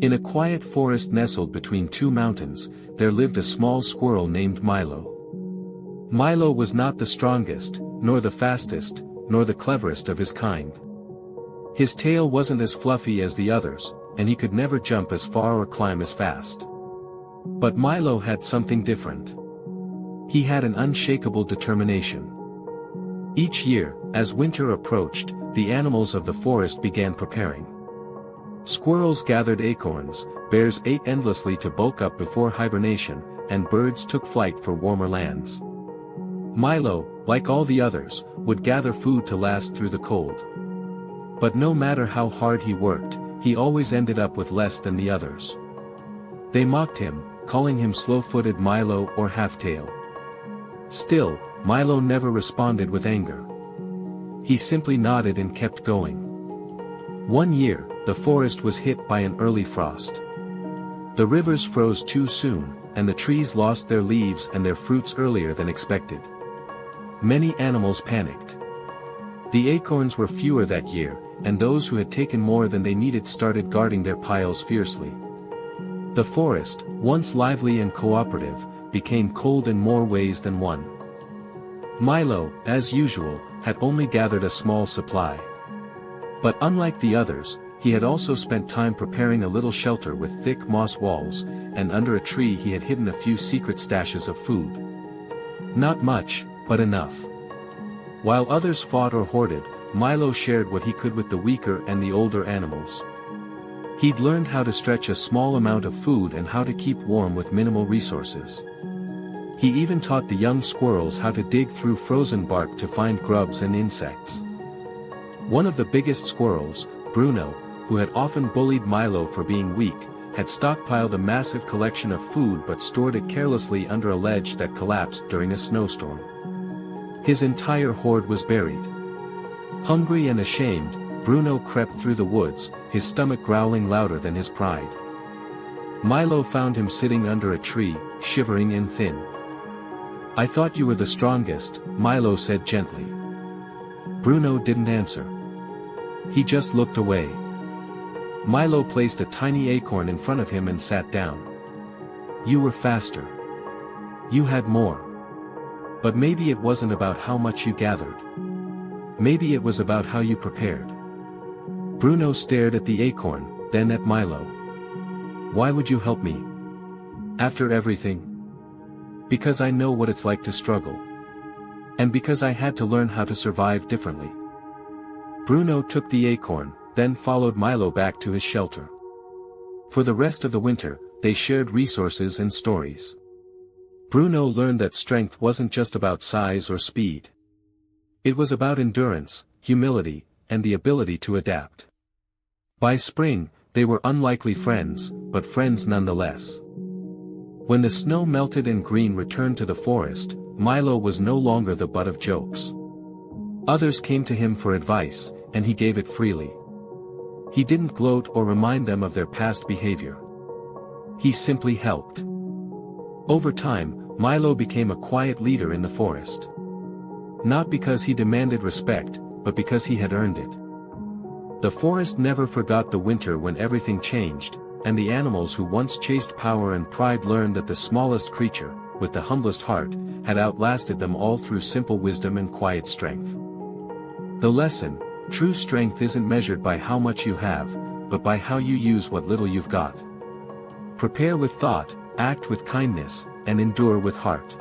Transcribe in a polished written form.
In a quiet forest nestled between two mountains, there lived a small squirrel named Milo. Milo was not the strongest, nor the fastest, nor the cleverest of his kind. His tail wasn't as fluffy as the others, and he could never jump as far or climb as fast. But Milo had something different. He had an unshakable determination. Each year, as winter approached, the animals of the forest began preparing. Squirrels gathered acorns, bears ate endlessly to bulk up before hibernation, and birds took flight for warmer lands. Milo, like all the others, would gather food to last through the cold. But no matter how hard he worked, he always ended up with less than the others. They mocked him, calling him slow-footed Milo or half-tail. Still, Milo never responded with anger. He simply nodded and kept going. One year, the forest was hit by an early frost. The rivers froze too soon, and the trees lost their leaves and their fruits earlier than expected. Many animals panicked. The acorns were fewer that year, and those who had taken more than they needed started guarding their piles fiercely. The forest, once lively and cooperative, became cold in more ways than one. Milo, as usual, had only gathered a small supply. But unlike the others, he had also spent time preparing a little shelter with thick moss walls, and under a tree he had hidden a few secret stashes of food. Not much, but enough. While others fought or hoarded, Milo shared what he could with the weaker and the older animals. He'd learned how to stretch a small amount of food and how to keep warm with minimal resources. He even taught the young squirrels how to dig through frozen bark to find grubs and insects. One of the biggest squirrels, Bruno, who had often bullied Milo for being weak, had stockpiled a massive collection of food but stored it carelessly under a ledge that collapsed during a snowstorm. His entire hoard was buried. Hungry and ashamed, Bruno crept through the woods, his stomach growling louder than his pride. Milo found him sitting under a tree, shivering and thin. "I thought you were the strongest," Milo said gently. Bruno didn't answer. He just looked away. Milo placed a tiny acorn in front of him and sat down. "You were faster. You had more. But maybe it wasn't about how much you gathered. Maybe it was about how you prepared." Bruno stared at the acorn, then at Milo. "Why would you help me? After everything?" "Because I know what it's like to struggle. And because I had to learn how to survive differently." Bruno took the acorn, then followed Milo back to his shelter. For the rest of the winter, they shared resources and stories. Bruno learned that strength wasn't just about size or speed. It was about endurance, humility, and the ability to adapt. By spring, they were unlikely friends, but friends nonetheless. When the snow melted and green returned to the forest, Milo was no longer the butt of jokes. Others came to him for advice, and he gave it freely. He didn't gloat or remind them of their past behavior. He simply helped. Over time, Milo became a quiet leader in the forest. Not because he demanded respect, but because he had earned it. The forest never forgot the winter when everything changed, and the animals who once chased power and pride learned that the smallest creature, with the humblest heart, had outlasted them all through simple wisdom and quiet strength. The lesson: true strength isn't measured by how much you have, but by how you use what little you've got. Prepare with thought, act with kindness, and endure with heart.